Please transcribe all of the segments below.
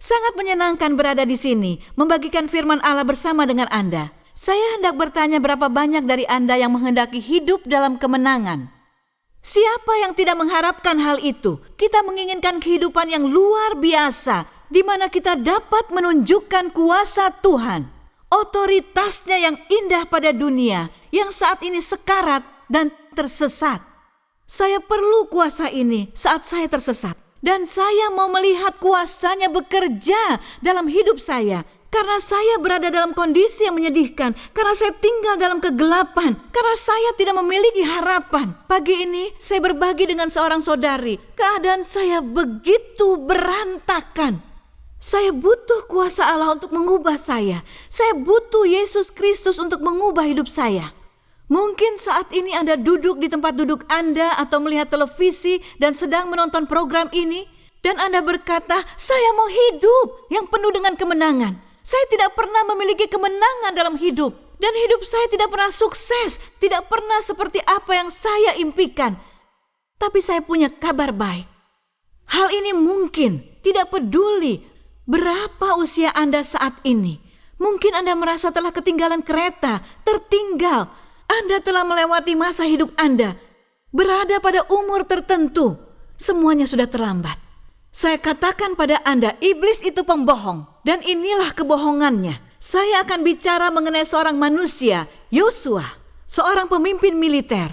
Sangat menyenangkan berada di sini, membagikan firman Allah bersama dengan Anda. Saya hendak bertanya berapa banyak dari Anda yang menghendaki hidup dalam kemenangan. Siapa yang tidak mengharapkan hal itu? Kita menginginkan kehidupan yang luar biasa, di mana kita dapat menunjukkan kuasa Tuhan, otoritasnya yang indah pada dunia, yang saat ini sekarat dan tersesat. Saya perlu kuasa ini saat saya tersesat. Dan saya mau melihat kuasanya bekerja dalam hidup saya. Karena saya berada dalam kondisi yang menyedihkan. Karena saya tinggal dalam kegelapan. Karena saya tidak memiliki harapan. Pagi ini saya berbagi dengan seorang saudari. Keadaan saya begitu berantakan. Saya butuh kuasa Allah untuk mengubah saya. Saya butuh Yesus Kristus untuk mengubah hidup saya. Mungkin saat ini Anda duduk di tempat duduk Anda atau melihat televisi dan sedang menonton program ini. Dan Anda berkata, saya mau hidup yang penuh dengan kemenangan. Saya tidak pernah memiliki kemenangan dalam hidup. Dan hidup saya tidak pernah sukses. Tidak pernah seperti apa yang saya impikan. Tapi saya punya kabar baik. Hal ini mungkin tidak peduli berapa usia Anda saat ini. Mungkin Anda merasa telah ketinggalan kereta, tertinggal. Anda telah melewati masa hidup Anda, berada pada umur tertentu. Semuanya sudah terlambat. Saya katakan pada Anda, iblis itu pembohong. Dan inilah kebohongannya. Saya akan bicara mengenai seorang manusia, Yosua, seorang pemimpin militer,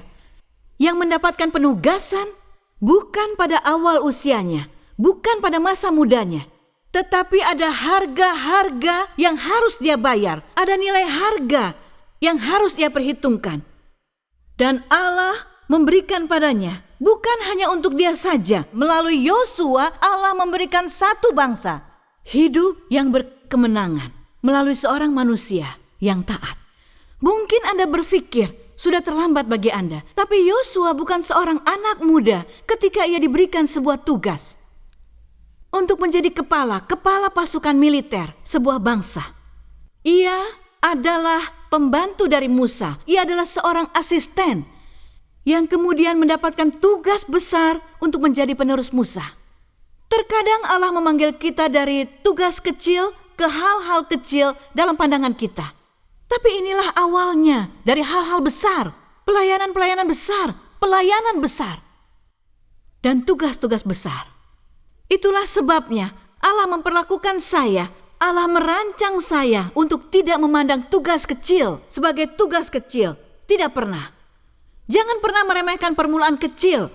yang mendapatkan penugasan bukan pada awal usianya, bukan pada masa mudanya. Tetapi ada harga-harga yang harus dia bayar. Ada nilai harga yang harus ia perhitungkan. Dan Allah memberikan padanya bukan hanya untuk dia saja. Melalui Yosua Allah memberikan satu bangsa hidup yang berkemenangan melalui seorang manusia yang taat. Mungkin Anda berpikir sudah terlambat bagi Anda, tapi Yosua bukan seorang anak muda ketika ia diberikan sebuah tugas untuk menjadi kepala pasukan militer sebuah bangsa. Ia adalah pembantu dari Musa. Ia adalah seorang asisten yang kemudian mendapatkan tugas besar untuk menjadi penerus Musa. Terkadang Allah memanggil kita dari tugas kecil ke hal-hal kecil dalam pandangan kita. Tapi inilah awalnya dari hal-hal besar, pelayanan-pelayanan besar, pelayanan besar, dan tugas-tugas besar. Itulah sebabnya Allah memperlakukan saya, Allah merancang saya untuk tidak memandang tugas kecil sebagai tugas kecil. Tidak pernah. Jangan pernah meremehkan permulaan kecil.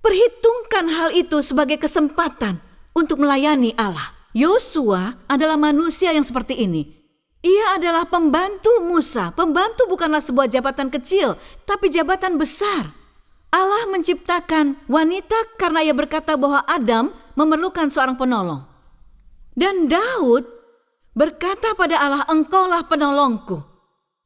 Perhitungkan hal itu sebagai kesempatan untuk melayani Allah. Yosua adalah manusia yang seperti ini. Ia adalah pembantu Musa. Pembantu bukanlah sebuah jabatan kecil, tapi jabatan besar. Allah menciptakan wanita karena ia berkata bahwa Adam memerlukan seorang penolong. Dan Daud berkata pada Allah, engkaulah penolongku.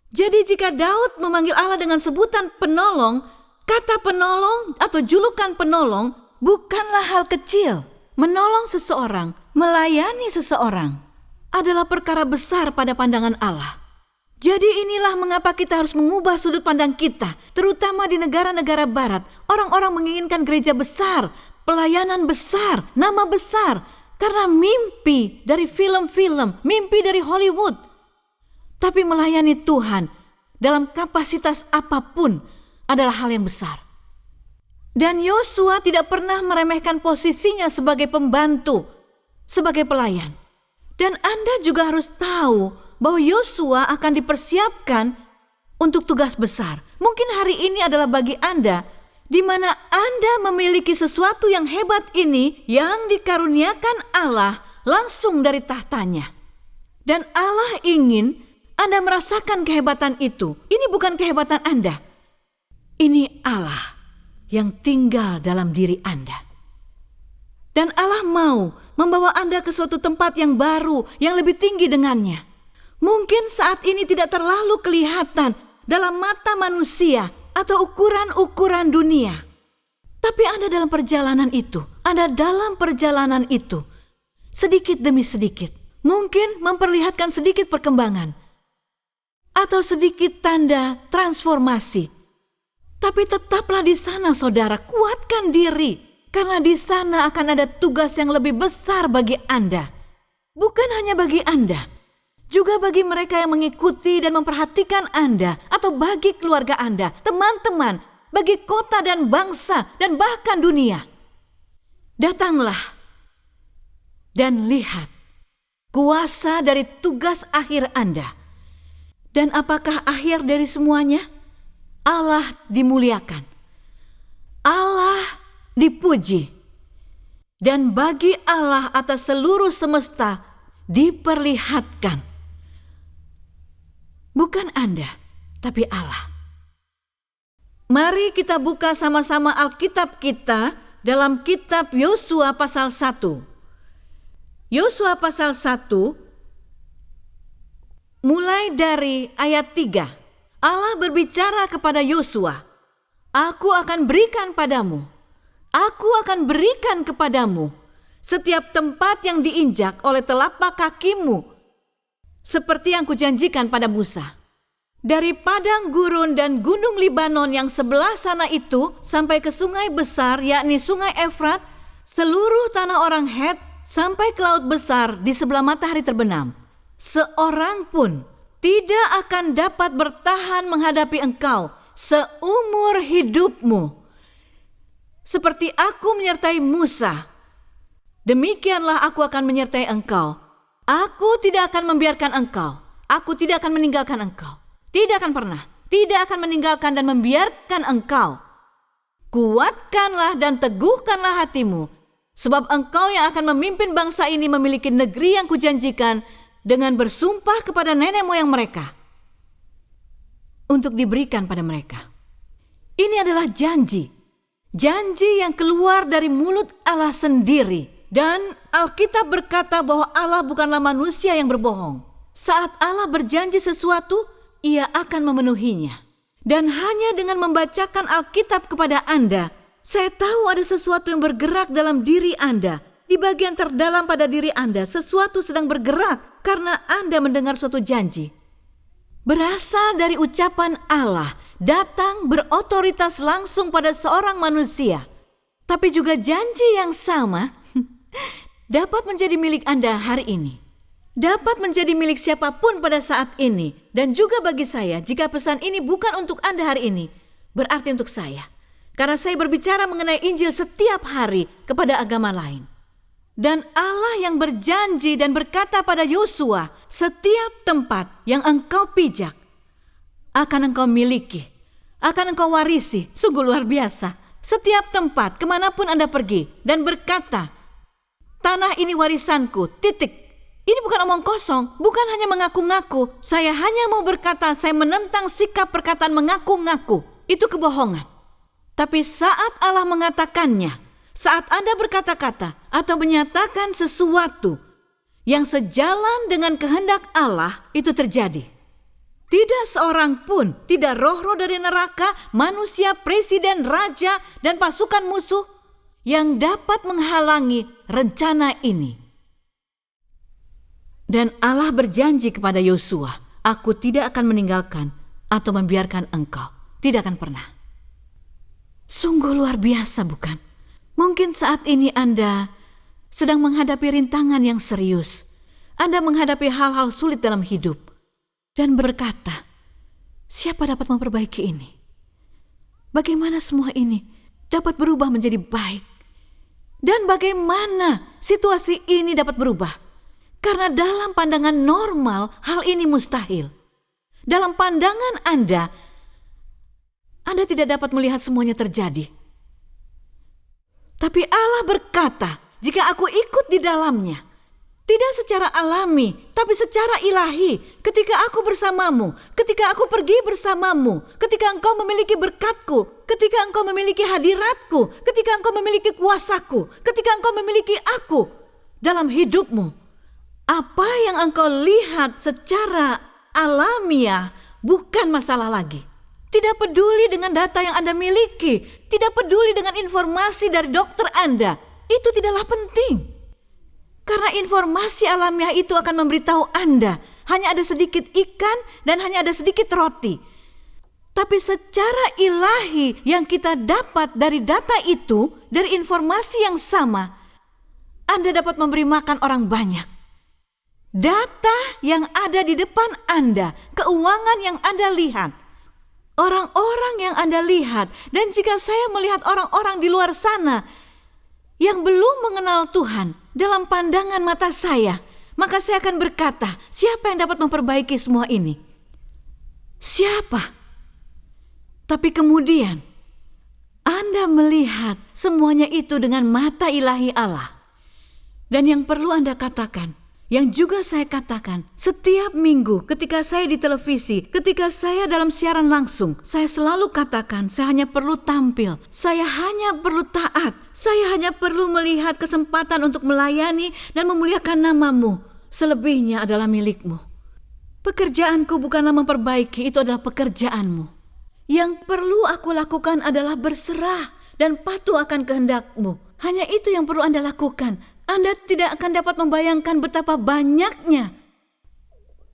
Jadi jika Daud memanggil Allah dengan sebutan penolong, kata penolong atau julukan penolong bukanlah hal kecil. Menolong seseorang, melayani seseorang adalah perkara besar pada pandangan Allah. Jadi inilah mengapa kita harus mengubah sudut pandang kita, terutama di negara-negara barat. Orang-orang menginginkan gereja besar, pelayanan besar, nama besar, karena mimpi dari film-film, mimpi dari Hollywood. Tapi melayani Tuhan dalam kapasitas apapun adalah hal yang besar. Dan Yosua tidak pernah meremehkan posisinya sebagai pembantu, sebagai pelayan. Dan Anda juga harus tahu bahwa Yosua akan dipersiapkan untuk tugas besar. Mungkin hari ini adalah bagi Anda, di mana Anda memiliki sesuatu yang hebat ini yang dikaruniakan Allah langsung dari tahtanya. Dan Allah ingin Anda merasakan kehebatan itu. Ini bukan kehebatan Anda. Ini Allah yang tinggal dalam diri Anda. Dan Allah mau membawa Anda ke suatu tempat yang baru, yang lebih tinggi dengannya. Mungkin saat ini tidak terlalu kelihatan dalam mata manusia atau ukuran-ukuran dunia. Tapi Anda dalam perjalanan itu, Anda dalam perjalanan itu, sedikit demi sedikit, mungkin memperlihatkan sedikit perkembangan atau sedikit tanda transformasi. Tapi tetaplah di sana, saudara, kuatkan diri, karena di sana akan ada tugas yang lebih besar bagi Anda. Bukan hanya bagi Anda, juga bagi mereka yang mengikuti dan memperhatikan Anda, atau bagi keluarga Anda, teman-teman, bagi kota dan bangsa, dan bahkan dunia. Datanglah dan lihat kuasa dari tugas akhir Anda. Dan apakah akhir dari semuanya? Allah dimuliakan, Allah dipuji, dan bagi Allah atas seluruh semesta diperlihatkan. Bukan Anda, tapi Allah. Mari kita buka sama-sama Alkitab kita dalam kitab Yosua pasal 1. Yosua pasal 1 mulai dari ayat 3. Allah berbicara kepada Yosua, "Aku akan berikan padamu, aku akan berikan kepadamu setiap tempat yang diinjak oleh telapak kakimu, seperti yang kujanjikan pada Musa. Dari padang gurun dan gunung Libanon yang sebelah sana itu sampai ke sungai besar, yakni sungai Efrat, seluruh tanah orang Het sampai ke laut besar di sebelah matahari terbenam. Seorang pun tidak akan dapat bertahan menghadapi engkau seumur hidupmu. Seperti aku menyertai Musa, demikianlah aku akan menyertai engkau. Aku tidak akan membiarkan engkau. Aku tidak akan meninggalkan engkau. Tidak akan pernah. Tidak akan meninggalkan dan membiarkan engkau. Kuatkanlah dan teguhkanlah hatimu, sebab engkau yang akan memimpin bangsa ini memiliki negeri yang kujanjikan dengan bersumpah kepada nenek moyang mereka untuk diberikan pada mereka." Ini adalah janji. Janji yang keluar dari mulut Allah sendiri. Dan Alkitab berkata bahwa Allah bukanlah manusia yang berbohong. Saat Allah berjanji sesuatu, Ia akan memenuhinya. Dan hanya dengan membacakan Alkitab kepada Anda, saya tahu ada sesuatu yang bergerak dalam diri Anda. Di bagian terdalam pada diri Anda, sesuatu sedang bergerak karena Anda mendengar suatu janji. Berasal dari ucapan Allah, datang berotoritas langsung pada seorang manusia. Tapi juga janji yang sama dapat menjadi milik Anda hari ini. Dapat menjadi milik siapapun pada saat ini. Dan juga bagi saya, jika pesan ini bukan untuk Anda hari ini, berarti untuk saya. Karena saya berbicara mengenai Injil setiap hari kepada agama lain. Dan Allah yang berjanji dan berkata pada Yosua, "Setiap tempat yang engkau pijak akan engkau miliki, akan engkau warisi." Sungguh luar biasa. Setiap tempat, kemanapun Anda pergi, dan berkata, "Tanah ini warisanku, titik." Ini bukan omong kosong, bukan hanya mengaku-ngaku. Saya hanya mau berkata, saya menentang sikap perkataan mengaku-ngaku. Itu kebohongan. Tapi saat Allah mengatakannya, saat Anda berkata-kata atau menyatakan sesuatu yang sejalan dengan kehendak Allah, itu terjadi. Tidak seorang pun, tidak roh-roh dari neraka, manusia, presiden, raja, dan pasukan musuh yang dapat menghalangi rencana ini. Dan Allah berjanji kepada Yosua, "Aku tidak akan meninggalkan atau membiarkan engkau." Tidak akan pernah. Sungguh luar biasa, bukan? Mungkin saat ini Anda sedang menghadapi rintangan yang serius. Anda menghadapi hal-hal sulit dalam hidup. Dan berkata, siapa dapat memperbaiki ini? Bagaimana semua ini dapat berubah menjadi baik? Dan bagaimana situasi ini dapat berubah? Karena dalam pandangan normal, hal ini mustahil. Dalam pandangan Anda tidak dapat melihat semuanya terjadi. Tapi Allah berkata, jika aku ikut di dalamnya, tidak secara alami, tapi secara ilahi, ketika aku bersamamu, ketika aku pergi bersamamu, ketika engkau memiliki berkatku, ketika engkau memiliki hadiratku, ketika engkau memiliki kuasaku, ketika engkau memiliki aku dalam hidupmu, apa yang engkau lihat secara alamiah bukan masalah lagi. Tidak peduli dengan data yang Anda miliki, tidak peduli dengan informasi dari dokter Anda, itu tidaklah penting. Karena informasi alamiah itu akan memberitahu Anda, hanya ada sedikit ikan dan hanya ada sedikit roti. Tapi secara ilahi yang kita dapat dari data itu, dari informasi yang sama, Anda dapat memberi makan orang banyak. Data yang ada di depan Anda, keuangan yang Anda lihat, orang-orang yang Anda lihat, dan jika saya melihat orang-orang di luar sana yang belum mengenal Tuhan dalam pandangan mata saya, maka saya akan berkata, siapa yang dapat memperbaiki semua ini? Siapa? Tapi kemudian Anda melihat semuanya itu dengan mata ilahi Allah. Dan yang perlu Anda katakan, yang juga saya katakan, setiap minggu ketika saya di televisi, ketika saya dalam siaran langsung, saya selalu katakan, saya hanya perlu tampil, saya hanya perlu taat, saya hanya perlu melihat kesempatan untuk melayani dan memuliakan nama-Mu. Selebihnya adalah milik-Mu. Pekerjaanku bukanlah memperbaiki, itu adalah pekerjaan-Mu. Yang perlu aku lakukan adalah berserah dan patuh akan kehendak-Mu. Hanya itu yang perlu Anda lakukan. Anda tidak akan dapat membayangkan betapa banyaknya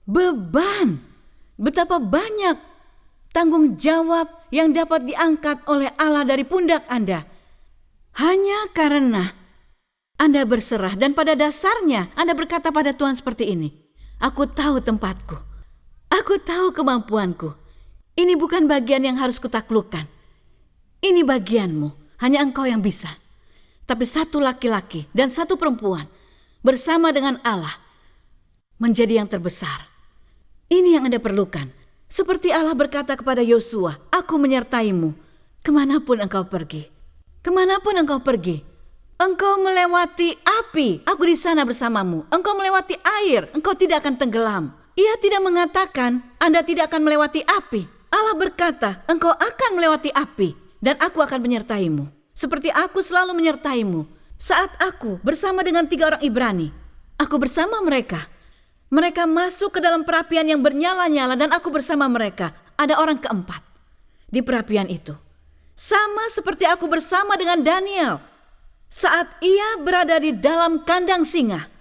beban, betapa banyak tanggung jawab yang dapat diangkat oleh Allah dari pundak Anda. Hanya karena Anda berserah dan pada dasarnya Anda berkata pada Tuhan seperti ini, aku tahu tempatku, aku tahu kemampuanku. Ini bukan bagian yang harus kutaklukkan. Ini bagian-Mu, hanya Engkau yang bisa. Tapi satu laki-laki dan satu perempuan bersama dengan Allah menjadi yang terbesar. Ini yang Anda perlukan. Seperti Allah berkata kepada Yosua, aku menyertai-mu kemanapun engkau pergi. Kemanapun engkau pergi. Engkau melewati api, aku di sana bersamamu. Engkau melewati air, engkau tidak akan tenggelam. Ia tidak mengatakan Anda tidak akan melewati api. Allah berkata, engkau akan melewati api dan aku akan menyertai-mu. Seperti aku selalu menyertai-mu. Saat aku bersama dengan 3 orang Ibrani, aku bersama mereka. Mereka masuk ke dalam perapian yang bernyala-nyala dan aku bersama mereka. Ada orang keempat di perapian itu. Sama seperti aku bersama dengan Daniel. Saat ia berada di dalam kandang singa,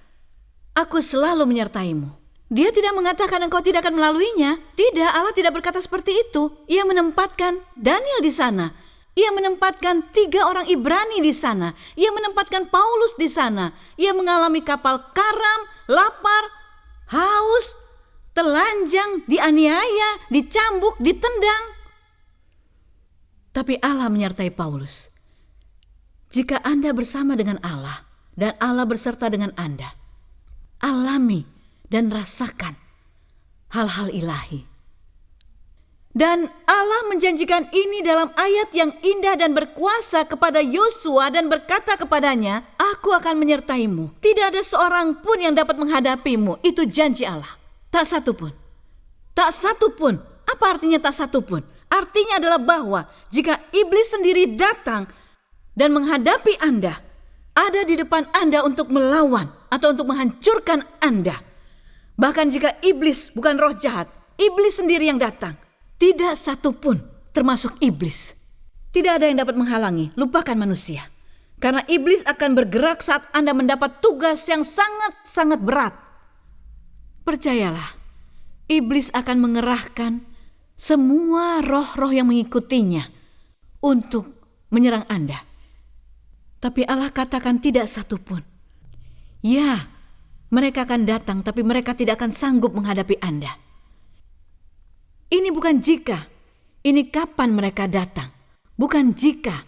aku selalu menyertai-mu. Dia tidak mengatakan engkau tidak akan melaluinya. Tidak, Allah tidak berkata seperti itu. Ia menempatkan Daniel di sana. Ia menempatkan 3 orang Ibrani di sana. Ia menempatkan Paulus di sana. Ia mengalami kapal karam, lapar, haus, telanjang, dianiaya, dicambuk, ditendang. Tapi Allah menyertai Paulus. Jika Anda bersama dengan Allah dan Allah berserta dengan Anda, alami dan rasakan hal-hal ilahi. Dan Allah menjanjikan ini dalam ayat yang indah dan berkuasa kepada Yosua dan berkata kepadanya, aku akan menyertaimu. Tidak ada seorang pun yang dapat menghadapimu. Itu janji Allah. Tak satu pun. Tak satu pun. Apa artinya tak satu pun? Artinya adalah bahwa jika iblis sendiri datang dan menghadapi Anda, ada di depan Anda untuk melawan atau untuk menghancurkan Anda. Bahkan jika iblis bukan roh jahat, iblis sendiri yang datang. Tidak satu pun, termasuk iblis. Tidak ada yang dapat menghalangi, lupakan manusia. Karena iblis akan bergerak saat Anda mendapat tugas yang sangat-sangat berat. Percayalah, iblis akan mengerahkan semua roh-roh yang mengikutinya untuk menyerang Anda. Tapi Allah katakan tidak satu pun. Ya, mereka akan datang, tapi mereka tidak akan sanggup menghadapi Anda. Ini bukan jika, ini kapan mereka datang. Bukan jika,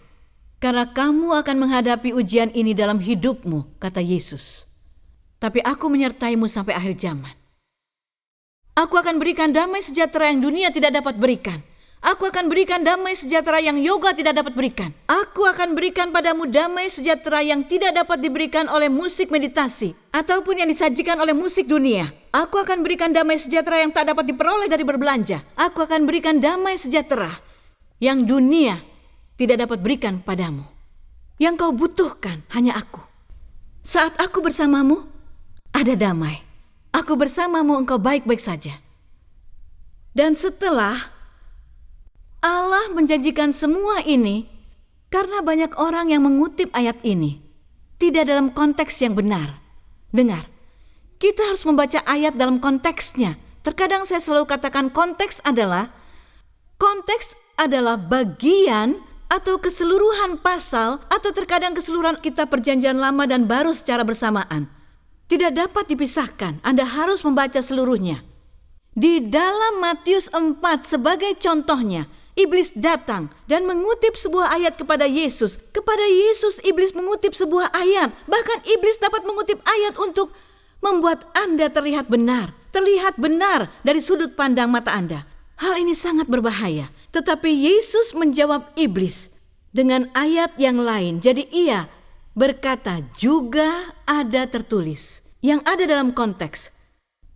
karena kamu akan menghadapi ujian ini dalam hidupmu, kata Yesus. Tapi aku menyertaimu sampai akhir zaman. Aku akan berikan damai sejahtera yang dunia tidak dapat berikan. Aku akan berikan damai sejahtera yang yoga tidak dapat berikan. Aku akan berikan padamu damai sejahtera yang tidak dapat diberikan oleh musik meditasi ataupun yang disajikan oleh musik dunia. Aku akan berikan damai sejahtera yang tak dapat diperoleh dari berbelanja. Aku akan berikan damai sejahtera yang dunia tidak dapat berikan padamu. Yang kau butuhkan hanya aku. Saat aku bersamamu, ada damai. Aku bersamamu, engkau baik-baik saja. Dan setelah Allah menjanjikan semua ini, karena banyak orang yang mengutip ayat ini tidak dalam konteks yang benar. Dengar, kita harus membaca ayat dalam konteksnya. Terkadang saya selalu katakan konteks adalah bagian atau keseluruhan pasal atau terkadang keseluruhan kitab perjanjian lama dan baru secara bersamaan. Tidak dapat dipisahkan, Anda harus membaca seluruhnya. Di dalam Matius 4 sebagai contohnya, iblis datang dan mengutip sebuah ayat kepada Yesus. Kepada Yesus iblis mengutip sebuah ayat. Bahkan iblis dapat mengutip ayat untuk membuat Anda terlihat benar dari sudut pandang mata Anda. Hal ini sangat berbahaya. Tetapi Yesus menjawab iblis dengan ayat yang lain. Jadi ia berkata, juga ada tertulis. Yang ada dalam konteks.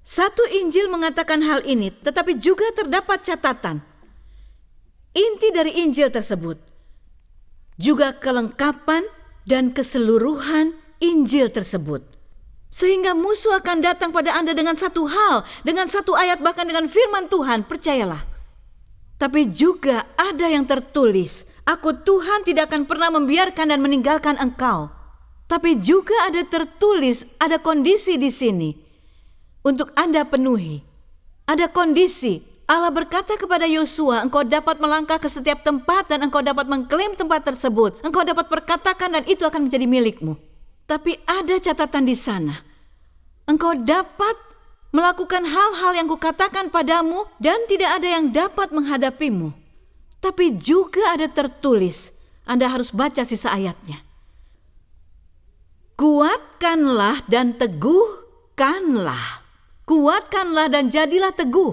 Satu Injil mengatakan hal ini, tetapi juga terdapat catatan. Inti dari Injil tersebut. Juga kelengkapan dan keseluruhan Injil tersebut. Sehingga musuh akan datang pada Anda dengan satu hal, dengan satu ayat, bahkan dengan firman Tuhan, percayalah. Tapi juga ada yang tertulis, aku Tuhan tidak akan pernah membiarkan dan meninggalkan engkau. Tapi juga ada tertulis, ada kondisi di sini untuk Anda penuhi. Ada kondisi, Allah berkata kepada Yosua, engkau dapat melangkah ke setiap tempat dan engkau dapat mengklaim tempat tersebut. Engkau dapat perkatakan dan itu akan menjadi milikmu. Tapi ada catatan di sana. Engkau dapat melakukan hal-hal yang kukatakan padamu dan tidak ada yang dapat menghadapimu. Tapi juga ada tertulis. Anda harus baca sisa ayatnya. Kuatkanlah dan teguhkanlah. Kuatkanlah dan jadilah teguh.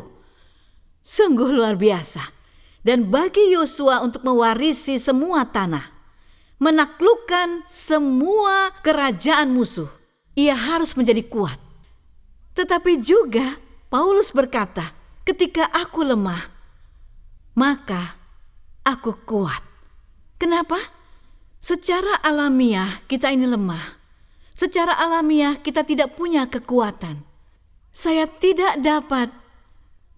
Sungguh luar biasa. Dan bagi Yosua untuk mewarisi semua tanah. Menaklukkan semua kerajaan musuh. Ia harus menjadi kuat. Tetapi juga Paulus berkata, ketika aku lemah, maka aku kuat. Kenapa? Secara alamiah kita ini lemah. Secara alamiah kita tidak punya kekuatan. Saya tidak dapat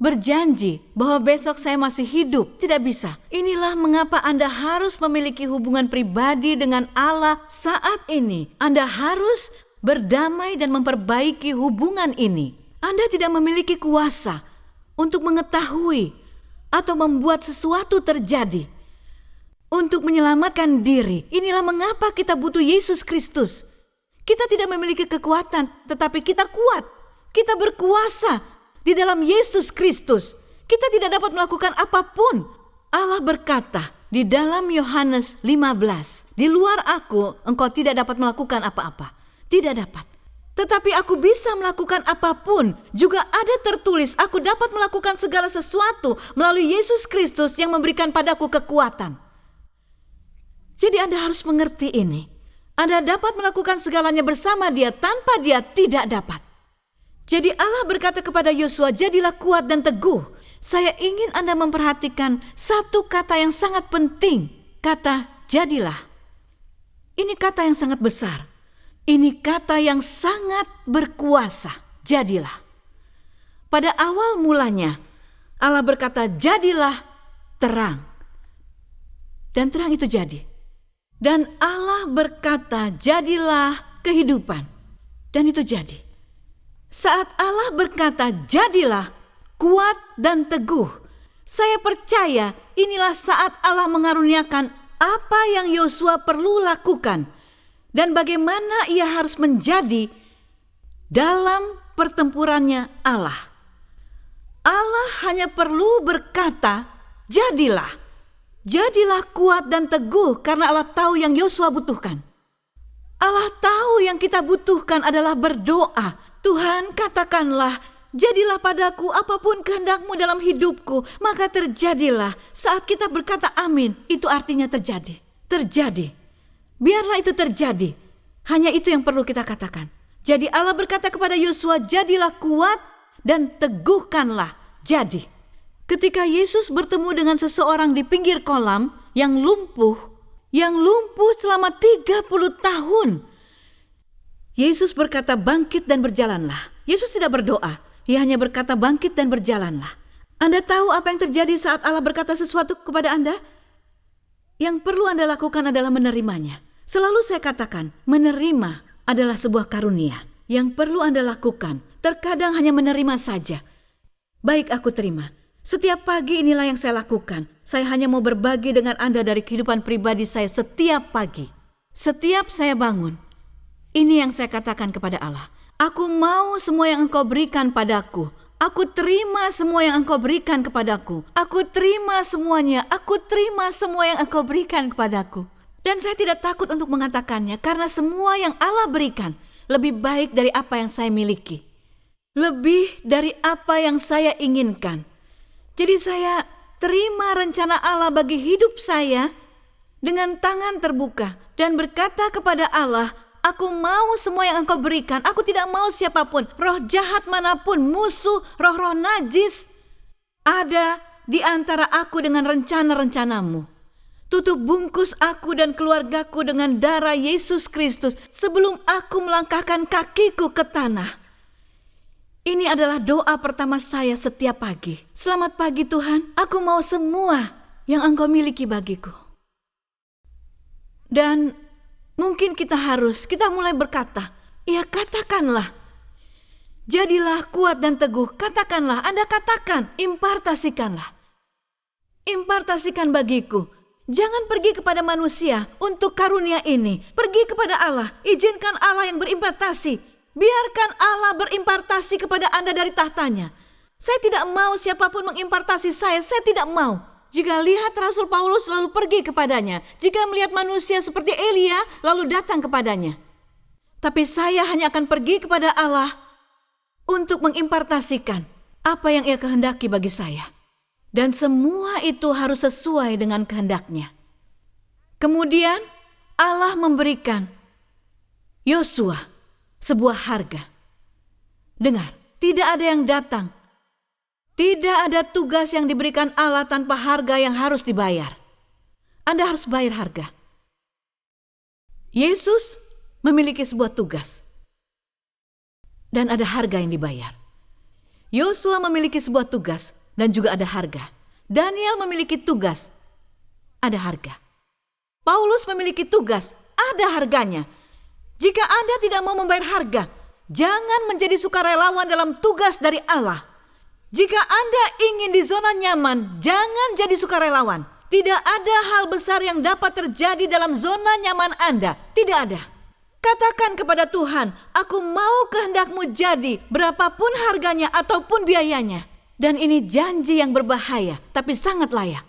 berjanji bahwa besok saya masih hidup. Tidak bisa. Inilah mengapa Anda harus memiliki hubungan pribadi dengan Allah saat ini. Anda harus berdamai dan memperbaiki hubungan ini. Anda tidak memiliki kuasa untuk mengetahui atau membuat sesuatu terjadi. Untuk menyelamatkan diri. Inilah mengapa kita butuh Yesus Kristus. Kita tidak memiliki kekuatan, tetapi kita kuat. Kita berkuasa di dalam Yesus Kristus. Kita tidak dapat melakukan apapun. Allah berkata di dalam Yohanes 15, di luar aku, engkau tidak dapat melakukan apa-apa. Tidak dapat. Tetapi aku bisa melakukan apapun. Juga ada tertulis, aku dapat melakukan segala sesuatu melalui Yesus Kristus yang memberikan padaku kekuatan. Jadi Anda harus mengerti ini. Anda dapat melakukan segalanya bersama Dia, tanpa Dia tidak dapat. Jadi Allah berkata kepada Yosua, jadilah kuat dan teguh. Saya ingin Anda memperhatikan satu kata yang sangat penting. Kata jadilah. Ini kata yang sangat besar. Ini kata yang sangat berkuasa. Jadilah. Pada awal mulanya, Allah berkata, jadilah terang. Dan terang itu jadi. Dan Allah berkata, jadilah kehidupan. Dan itu jadi. Saat Allah berkata, jadilah kuat dan teguh. Saya percaya inilah saat Allah mengaruniakan apa yang Yosua perlu lakukan. Dan bagaimana ia harus menjadi dalam pertempurannya Allah. Allah hanya perlu berkata, jadilah. Jadilah kuat dan teguh karena Allah tahu yang Yosua butuhkan. Allah tahu yang kita butuhkan adalah berdoa. Tuhan, katakanlah, jadilah padaku apapun kehendakmu dalam hidupku, maka terjadilah. Saat kita berkata amin, itu artinya terjadi. Terjadi. Biarlah itu terjadi. Hanya itu yang perlu kita katakan. Jadi Allah berkata kepada Yosua, jadilah kuat dan teguhkanlah. Jadi. Ketika Yesus bertemu dengan seseorang di pinggir kolam yang lumpuh selama 30 tahun. Yesus berkata, bangkit dan berjalanlah. Yesus tidak berdoa, ia hanya berkata bangkit dan berjalanlah. Anda tahu apa yang terjadi saat Allah berkata sesuatu kepada Anda? Yang perlu Anda lakukan adalah menerimanya. Selalu saya katakan, menerima adalah sebuah karunia. Yang perlu Anda lakukan, terkadang hanya menerima saja. Baik, aku terima. Setiap pagi inilah yang saya lakukan. Saya hanya mau berbagi dengan Anda dari kehidupan pribadi saya setiap pagi. Setiap saya bangun, ini yang saya katakan kepada Allah. Aku mau semua yang Engkau berikan padaku. Aku terima semua yang Engkau berikan kepadaku. Aku terima semuanya. Aku terima semua yang Engkau berikan kepadaku. Dan saya tidak takut untuk mengatakannya karena semua yang Allah berikan lebih baik dari apa yang saya miliki. Lebih dari apa yang saya inginkan. Jadi saya terima rencana Allah bagi hidup saya dengan tangan terbuka dan berkata kepada Allah, aku mau semua yang Engkau berikan. Aku tidak mau siapapun, roh jahat manapun, musuh, roh-roh najis ada di antara aku dengan rencana-rencanamu. Tutup bungkus aku dan keluargaku dengan darah Yesus Kristus sebelum aku melangkahkan kakiku ke tanah. Ini adalah doa pertama saya setiap pagi. Selamat pagi Tuhan, aku mau semua yang Engkau miliki bagiku. Dan mungkin kita mulai berkata, ya katakanlah. Jadilah kuat dan teguh, katakanlah, Anda katakan, impartasikanlah. Impartasikan bagiku. Jangan pergi kepada manusia untuk karunia ini. Pergi kepada Allah. Izinkan Allah yang berimpartasi. Biarkan Allah berimpartasi kepada Anda dari tahtanya. Saya tidak mau siapapun mengimpartasi saya. Saya tidak mau. Jika lihat Rasul Paulus lalu pergi kepadanya. Jika melihat manusia seperti Elia lalu datang kepadanya. Tapi saya hanya akan pergi kepada Allah untuk mengimpartasikan apa yang Ia kehendaki bagi saya. Dan semua itu harus sesuai dengan kehendaknya. Kemudian Allah memberikan Yosua sebuah harga. Dengar, tidak ada yang datang. Tidak ada tugas yang diberikan Allah tanpa harga yang harus dibayar. Anda harus bayar harga. Yesus memiliki sebuah tugas. Dan ada harga yang dibayar. Yosua memiliki sebuah tugas. Dan juga ada harga. Daniel memiliki tugas, ada harga. Paulus memiliki tugas, ada harganya. Jika Anda tidak mau membayar harga, jangan menjadi sukarelawan dalam tugas dari Allah. Jika Anda ingin di zona nyaman, jangan jadi sukarelawan. Tidak ada hal besar yang dapat terjadi dalam zona nyaman Anda. Tidak ada. Katakan kepada Tuhan, aku mau kehendak-Mu jadi, berapapun harganya ataupun biayanya. Dan ini janji yang berbahaya, tapi sangat layak.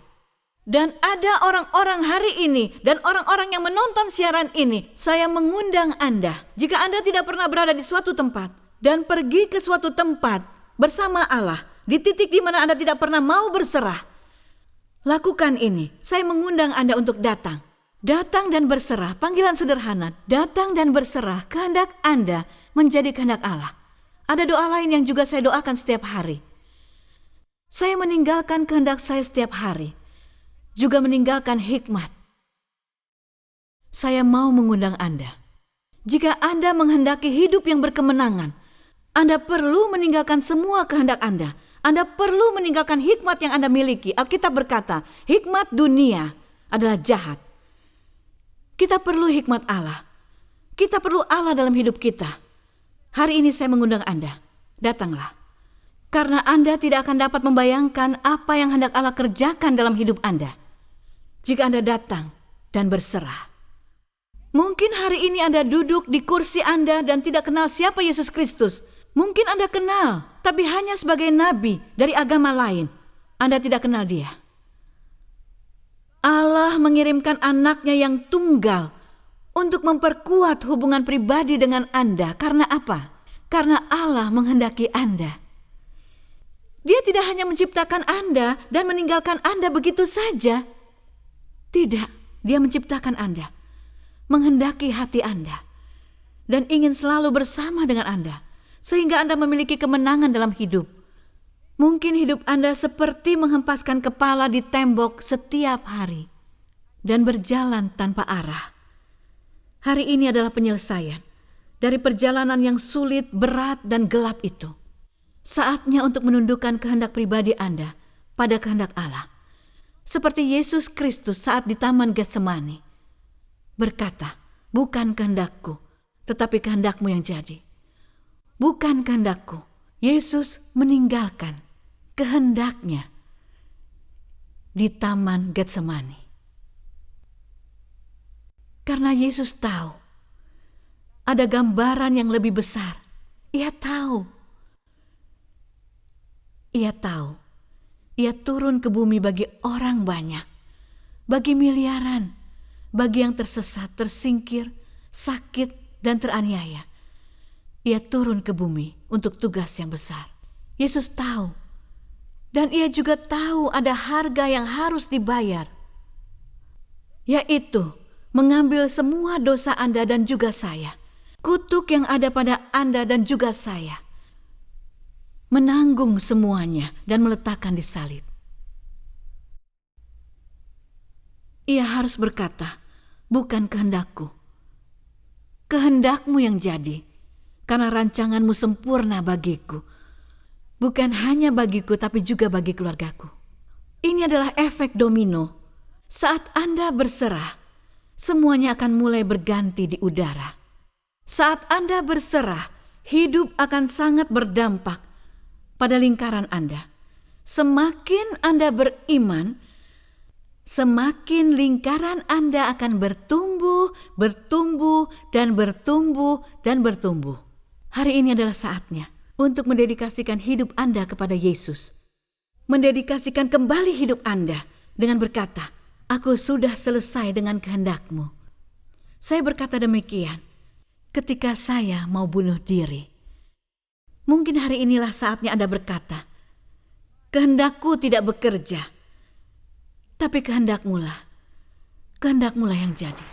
Dan ada orang-orang hari ini dan orang-orang yang menonton siaran ini, saya mengundang Anda. Jika Anda tidak pernah berada di suatu tempat dan pergi ke suatu tempat bersama Allah, di titik di mana Anda tidak pernah mau berserah, lakukan ini. Saya mengundang Anda untuk datang. Datang dan berserah, panggilan sederhana. Datang dan berserah, kehendak Anda menjadi kehendak Allah. Ada doa lain yang juga saya doakan setiap hari. Saya meninggalkan kehendak saya setiap hari, juga meninggalkan hikmat. Saya mau mengundang Anda. Jika Anda menghendaki hidup yang berkemenangan, Anda perlu meninggalkan semua kehendak Anda. Anda perlu meninggalkan hikmat yang Anda miliki. Alkitab berkata, hikmat dunia adalah jahat. Kita perlu hikmat Allah. Kita perlu Allah dalam hidup kita. Hari ini saya mengundang Anda. Datanglah. Karena Anda tidak akan dapat membayangkan apa yang hendak Allah kerjakan dalam hidup Anda. Jika Anda datang dan berserah. Mungkin hari ini Anda duduk di kursi Anda dan tidak kenal siapa Yesus Kristus. Mungkin Anda kenal, tapi hanya sebagai nabi dari agama lain. Anda tidak kenal Dia. Allah mengirimkan anaknya yang tunggal untuk memperkuat hubungan pribadi dengan Anda. Karena apa? Karena Allah menghendaki Anda. Dia tidak hanya menciptakan Anda dan meninggalkan Anda begitu saja. Tidak, Dia menciptakan Anda, menghendaki hati Anda, dan ingin selalu bersama dengan Anda, sehingga Anda memiliki kemenangan dalam hidup. Mungkin hidup Anda seperti menghempaskan kepala di tembok setiap hari, dan berjalan tanpa arah. Hari ini adalah penyelesaian dari perjalanan yang sulit, berat, dan gelap itu. Saatnya untuk menundukkan kehendak pribadi Anda pada kehendak Allah. Seperti Yesus Kristus saat di Taman Getsemani berkata, bukan kehendakku, tetapi kehendak-Mu yang jadi. Bukan kehendakku. Yesus meninggalkan kehendaknya di Taman Getsemani. Karena Yesus tahu ada gambaran yang lebih besar Ia tahu. Ia tahu. Ia turun ke bumi bagi orang banyak, bagi miliaran, bagi yang tersesat, tersingkir, sakit, dan teraniaya. Ia turun ke bumi untuk tugas yang besar. Yesus tahu, dan ia juga tahu ada harga yang harus dibayar, yaitu mengambil semua dosa Anda dan juga saya, kutuk yang ada pada Anda dan juga saya, menanggung semuanya dan meletakkan di salib. Ia harus berkata, bukan kehendakku, kehendakmu yang jadi, karena rancanganmu sempurna bagiku, bukan hanya bagiku tapi juga bagi keluargaku. Ini adalah efek domino. Saat Anda berserah, semuanya akan mulai berganti di udara. Saat Anda berserah, hidup akan sangat berdampak pada lingkaran Anda. Semakin Anda beriman, semakin lingkaran Anda akan bertumbuh, bertumbuh, dan bertumbuh, dan bertumbuh. Hari ini adalah saatnya untuk mendedikasikan hidup Anda kepada Yesus. Mendedikasikan kembali hidup Anda dengan berkata, aku sudah selesai dengan kehendak-Mu. Saya berkata demikian ketika saya mau bunuh diri. Mungkin hari inilah saatnya Anda berkata, kehendak-Ku tidak bekerja, tapi kehendak-Mu lah yang jadi.